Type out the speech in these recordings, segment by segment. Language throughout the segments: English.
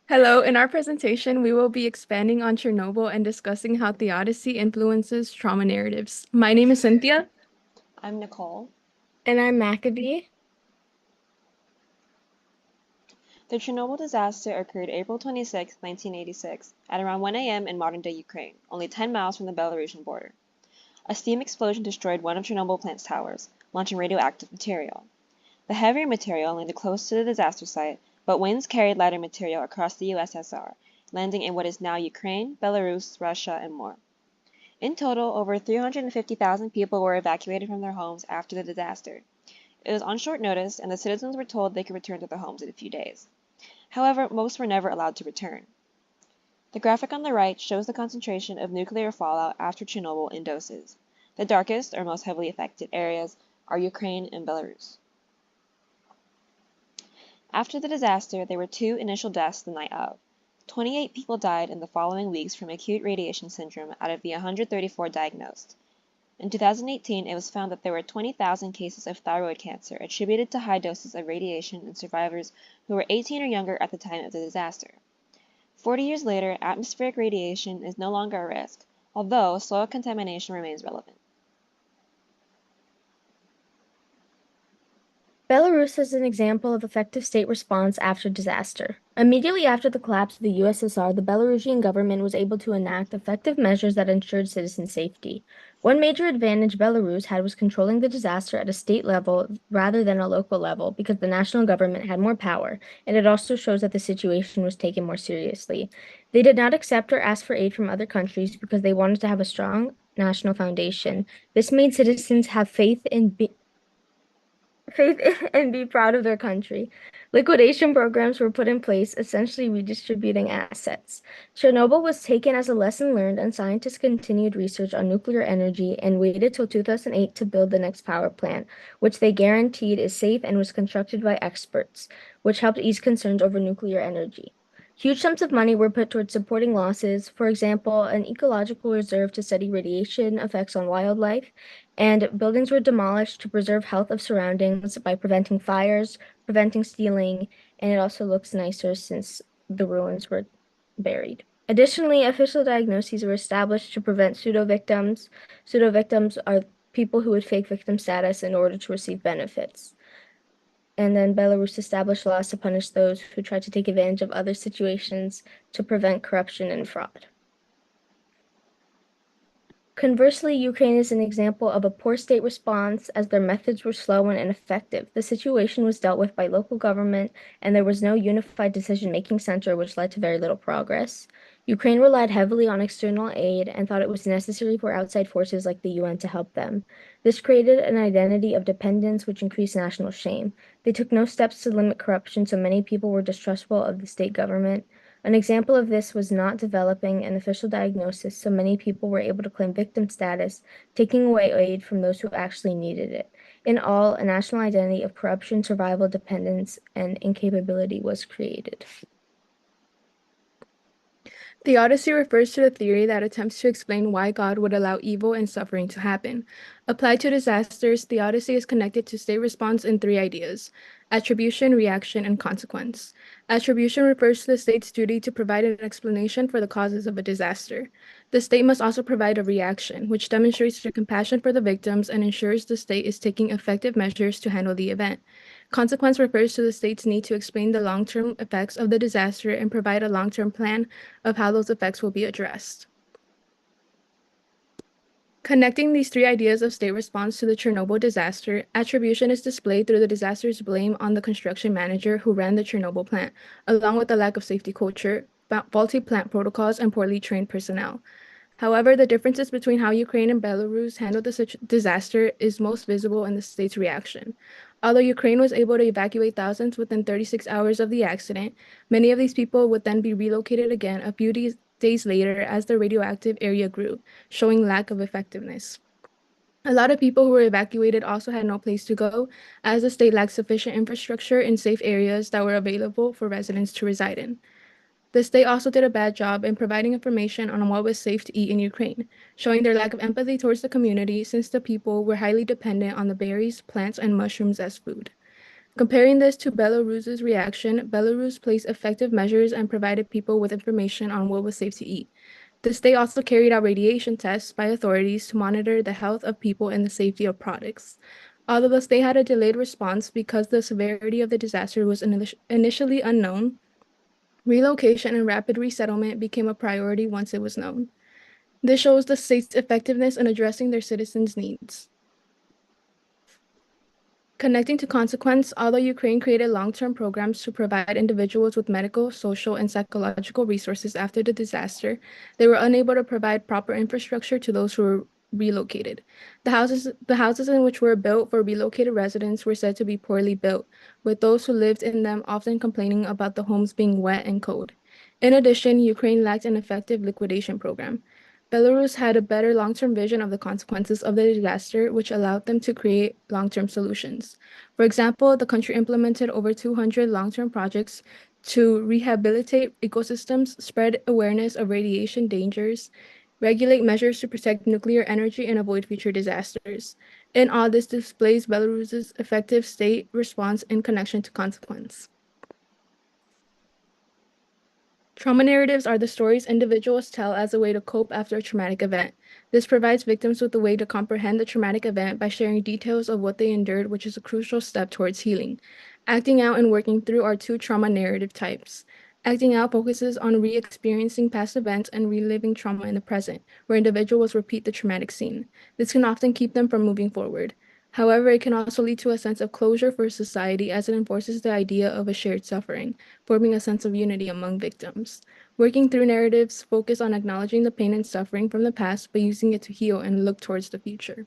Hello, in our presentation, we will be expanding on Chernobyl and discussing how Theodicy influences trauma narratives. My name is Cynthia. I'm Nicole. And I'm Maccabee. The Chernobyl disaster occurred April 26, 1986, at around 1 a.m. in modern-day Ukraine, only 10 miles from the Belarusian border. A steam explosion destroyed one of Chernobyl plant's towers, launching radioactive material. The heavier material landed close to the disaster site, but winds carried lighter material across the USSR, landing in what is now Ukraine, Belarus, Russia, and more. In total, over 350,000 people were evacuated from their homes after the disaster. It was on short notice, and the citizens were told they could return to their homes in a few days. However, most were never allowed to return. The graphic on the right shows the concentration of nuclear fallout after Chernobyl in doses. The darkest or most heavily affected areas are Ukraine and Belarus. After the disaster, there were 2 initial deaths the night of. 28 people died in the following weeks from acute radiation syndrome out of the 134 diagnosed. In 2018, it was found that there were 20,000 cases of thyroid cancer attributed to high doses of radiation in survivors who were 18 or younger at the time of the disaster. 40 years later, atmospheric radiation is no longer a risk, although soil contamination remains relevant. Belarus is an example of effective state response after disaster. Immediately after the collapse of the USSR, the Belarusian government was able to enact effective measures that ensured citizen safety. One major advantage Belarus had was controlling the disaster at a state level rather than a local level because the national government had more power, and it also shows that the situation was taken more seriously. They did not accept or ask for aid from other countries because they wanted to have a strong national foundation. This made citizens have faith and be proud of their country. Liquidation programs were put in place, essentially redistributing assets. Chernobyl was taken as a lesson learned, and scientists continued research on nuclear energy and waited till 2008 to build the next power plant, which they guaranteed is safe and was constructed by experts, which helped ease concerns over nuclear energy. Huge sums of money were put towards supporting losses, for example, an ecological reserve to study radiation effects on wildlife, and buildings were demolished to preserve health of surroundings by preventing fires, preventing stealing, and it also looks nicer since the ruins were buried. Additionally, official diagnoses were established to prevent pseudo-victims. Pseudo-victims are people who would fake victim status in order to receive benefits. And then Belarus established laws to punish those who tried to take advantage of other situations to prevent corruption and fraud. Conversely, Ukraine is an example of a poor state response as their methods were slow and ineffective. The situation was dealt with by local government, and there was no unified decision-making center, which led to very little progress. Ukraine relied heavily on external aid and thought it was necessary for outside forces like the UN to help them. This created an identity of dependence, which increased national shame. They took no steps to limit corruption, so many people were distrustful of the state government. An example of this was not developing an official diagnosis, so many people were able to claim victim status, taking away aid from those who actually needed it. In all, a national identity of corruption, survival, dependence, and incapability was created. Theodicy refers to the theory that attempts to explain why God would allow evil and suffering to happen. Applied to disasters, theodicy is connected to state response in 3 ideas: attribution, reaction, and consequence. Attribution refers to the state's duty to provide an explanation for the causes of a disaster. The state must also provide a reaction, which demonstrates their compassion for the victims and ensures the state is taking effective measures to handle the event. Consequence refers to the state's need to explain the long-term effects of the disaster and provide a long-term plan of how those effects will be addressed. Connecting these 3 ideas of state response to the Chernobyl disaster, attribution is displayed through the disaster's blame on the construction manager who ran the Chernobyl plant, along with the lack of safety culture, faulty plant protocols, and poorly trained personnel. However, the differences between how Ukraine and Belarus handled the disaster is most visible in the state's reaction. Although Ukraine was able to evacuate thousands within 36 hours of the accident, many of these people would then be relocated again a few days later as the radioactive area grew, showing lack of effectiveness. A lot of people who were evacuated also had no place to go, as the state lacked sufficient infrastructure in safe areas that were available for residents to reside in. The state also did a bad job in providing information on what was safe to eat in Ukraine, showing their lack of empathy towards the community since the people were highly dependent on the berries, plants, and mushrooms as food. Comparing this to Belarus's reaction, Belarus placed effective measures and provided people with information on what was safe to eat. The state also carried out radiation tests by authorities to monitor the health of people and the safety of products. Although the state had a delayed response because the severity of the disaster was initially unknown, relocation and rapid resettlement became a priority once it was known. This shows the state's effectiveness in addressing their citizens' needs. Connecting to consequence, although Ukraine created long-term programs to provide individuals with medical, social, and psychological resources after the disaster, they were unable to provide proper infrastructure to those who were relocated. The houses in which were built for relocated residents were said to be poorly built, with those who lived in them often complaining about the homes being wet and cold. In addition, Ukraine lacked an effective liquidation program. Belarus had a better long-term vision of the consequences of the disaster, which allowed them to create long-term solutions. For example, the country implemented over 200 long-term projects to rehabilitate ecosystems, spread awareness of radiation dangers, regulate measures to protect nuclear energy, and avoid future disasters. In all, this displays Belarus's effective state response in connection to consequence. Trauma narratives are the stories individuals tell as a way to cope after a traumatic event. This provides victims with a way to comprehend the traumatic event by sharing details of what they endured, which is a crucial step towards healing. Acting out and working through are two trauma narrative types. Acting out focuses on re-experiencing past events and reliving trauma in the present, where individuals repeat the traumatic scene. This can often keep them from moving forward. However, it can also lead to a sense of closure for society as it enforces the idea of a shared suffering, forming a sense of unity among victims. Working through narratives focus on acknowledging the pain and suffering from the past, but using it to heal and look towards the future.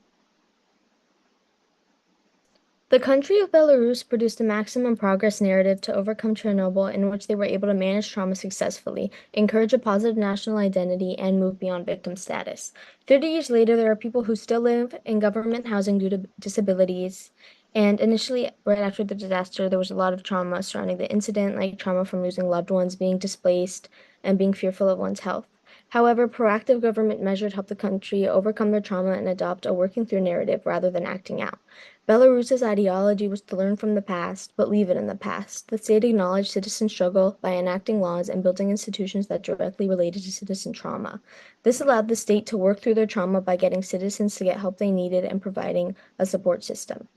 The country of Belarus produced a maximum progress narrative to overcome Chernobyl in which they were able to manage trauma successfully, encourage a positive national identity, and move beyond victim status. 30 years later, there are people who still live in government housing due to disabilities. And initially, right after the disaster, there was a lot of trauma surrounding the incident, like trauma from losing loved ones, being displaced, and being fearful of one's health. However, proactive government measures helped the country overcome their trauma and adopt a working through narrative rather than acting out. Belarus's ideology was to learn from the past, but leave it in the past. The state acknowledged citizen struggle by enacting laws and building institutions that directly related to citizen trauma. This allowed the state to work through their trauma by getting citizens to get help they needed and providing a support system.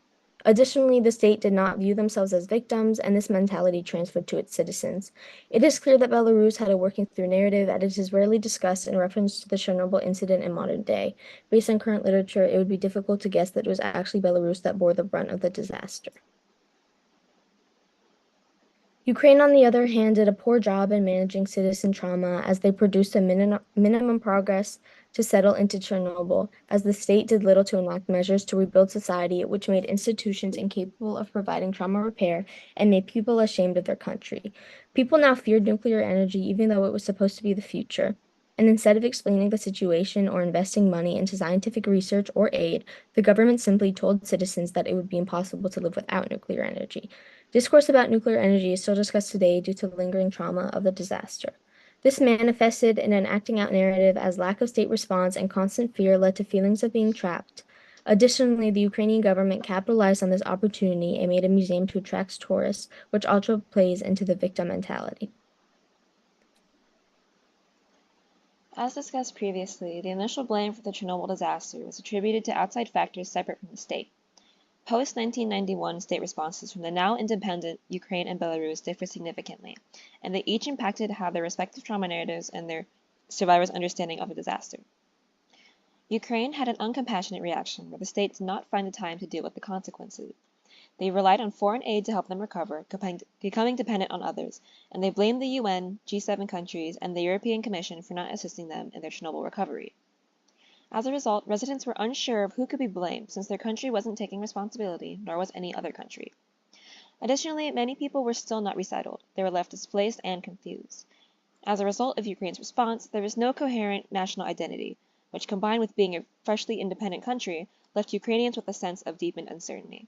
Additionally, the state did not view themselves as victims, and this mentality transferred to its citizens. It is clear that Belarus had a working through narrative that is rarely discussed in reference to the Chernobyl incident in modern day. Based on current literature, it would be difficult to guess that it was actually Belarus that bore the brunt of the disaster. Ukraine, on the other hand, did a poor job in managing citizen trauma as they produced a minimum progress to settle into Chernobyl, as the state did little to enact measures to rebuild society, which made institutions incapable of providing trauma repair and made people ashamed of their country. People now feared nuclear energy, even though it was supposed to be the future. And instead of explaining the situation or investing money into scientific research or aid, the government simply told citizens that it would be impossible to live without nuclear energy. Discourse about nuclear energy is still discussed today due to the lingering trauma of the disaster. This manifested in an acting out narrative as lack of state response and constant fear led to feelings of being trapped. Additionally, the Ukrainian government capitalized on this opportunity and made a museum to attract tourists, which also plays into the victim mentality. As discussed previously, the initial blame for the Chernobyl disaster was attributed to outside factors separate from the state. Post-1991 state responses from the now independent Ukraine and Belarus differ significantly, and they each impacted how their respective trauma narratives and their survivors' understanding of the disaster. Ukraine had an uncompassionate reaction where the state did not find the time to deal with the consequences. They relied on foreign aid to help them recover, becoming dependent on others, and they blamed the UN, G7 countries, and the European Commission for not assisting them in their Chernobyl recovery. As a result, residents were unsure of who could be blamed since their country wasn't taking responsibility, nor was any other country. Additionally, many people were still not resettled. They were left displaced and confused. As a result of Ukraine's response, there was no coherent national identity, which combined with being a freshly independent country, left Ukrainians with a sense of deepened uncertainty.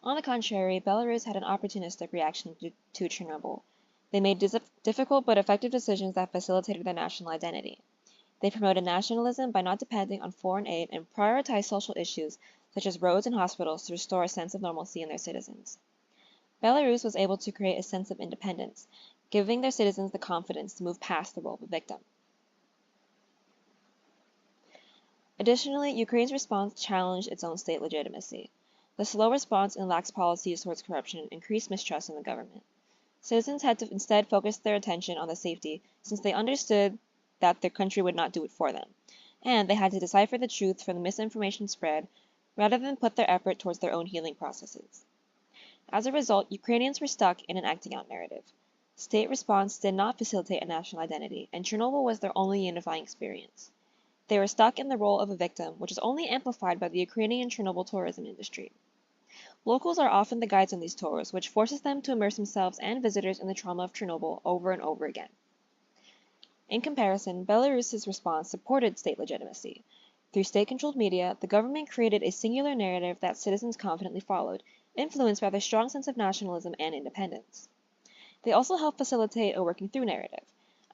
On the contrary, Belarus had an opportunistic reaction to Chernobyl. They made difficult but effective decisions that facilitated their national identity. They promoted nationalism by not depending on foreign aid and prioritized social issues such as roads and hospitals, to restore a sense of normalcy in their citizens. Belarus was able to create a sense of independence, giving their citizens the confidence to move past the role of a victim. Additionally, Ukraine's response challenged its own state legitimacy. The slow response and lax policies towards corruption increased mistrust in the government. Citizens had to instead focus their attention on the safety, since they understood that their country would not do it for them, and they had to decipher the truth from the misinformation spread rather than put their effort towards their own healing processes. As a result, Ukrainians were stuck in an acting out narrative. State response did not facilitate a national identity, and Chernobyl was their only unifying experience. They were stuck in the role of a victim, which is only amplified by the Ukrainian Chernobyl tourism industry. Locals are often the guides on these tours, which forces them to immerse themselves and visitors in the trauma of Chernobyl over and over again. In comparison, Belarus's response supported state legitimacy. Through state-controlled media, the government created a singular narrative that citizens confidently followed, influenced by their strong sense of nationalism and independence. They also helped facilitate a working through narrative.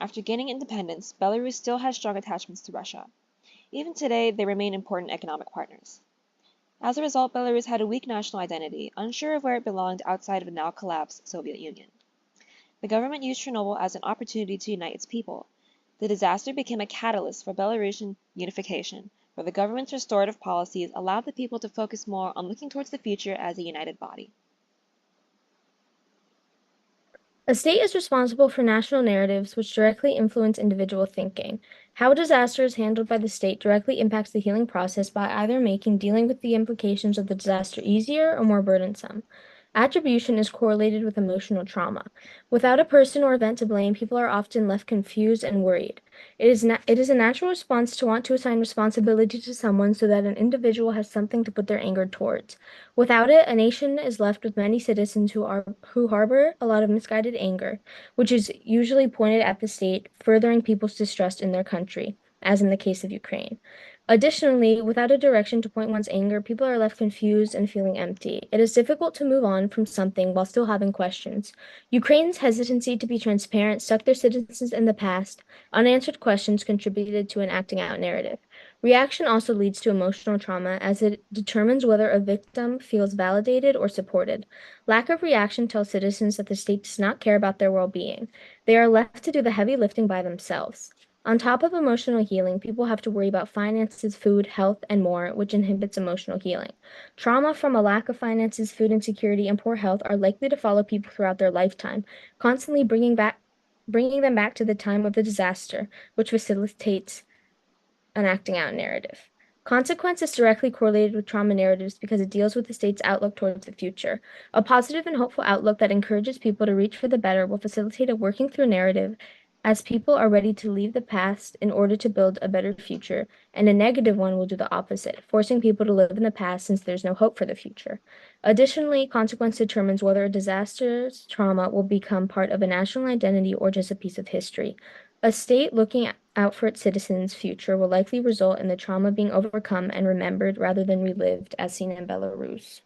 After gaining independence, Belarus still has strong attachments to Russia. Even today, they remain important economic partners. As a result, Belarus had a weak national identity, unsure of where it belonged outside of the now collapsed Soviet Union. The government used Chernobyl as an opportunity to unite its people. The disaster became a catalyst for Belarusian unification, where the government's restorative policies allowed the people to focus more on looking towards the future as a united body. A state is responsible for national narratives which directly influence individual thinking. How a disaster is handled by the state directly impacts the healing process by either making dealing with the implications of the disaster easier or more burdensome. Attribution is correlated with emotional trauma. Without a person or event to blame, people are often left confused and worried. It is a natural response to want to assign responsibility to someone so that an individual has something to put their anger towards. Without it, a nation is left with many citizens who harbor a lot of misguided anger, which is usually pointed at the state, furthering people's distrust in their country, as in the case of Ukraine. Additionally, without a direction to point one's anger, people are left confused and feeling empty. It is difficult to move on from something while still having questions. Ukraine's hesitancy to be transparent stuck their citizens in the past. Unanswered questions contributed to an acting out narrative. Reaction also leads to emotional trauma as it determines whether a victim feels validated or supported. Lack of reaction tells citizens that the state does not care about their well-being. They are left to do the heavy lifting by themselves. On top of emotional healing, people have to worry about finances, food, health, and more, which inhibits emotional healing. Trauma from a lack of finances, food insecurity, and poor health are likely to follow people throughout their lifetime, constantly bringing them back to the time of the disaster, which facilitates an acting out narrative. Consequence is directly correlated with trauma narratives because it deals with the state's outlook towards the future. A positive and hopeful outlook that encourages people to reach for the better will facilitate a working through narrative as people are ready to leave the past in order to build a better future, and a negative one will do the opposite, forcing people to live in the past since there's no hope for the future. Additionally, consequence determines whether a disaster's trauma will become part of a national identity or just a piece of history. A state looking out for its citizens' future will likely result in the trauma being overcome and remembered rather than relived, as seen in Belarus.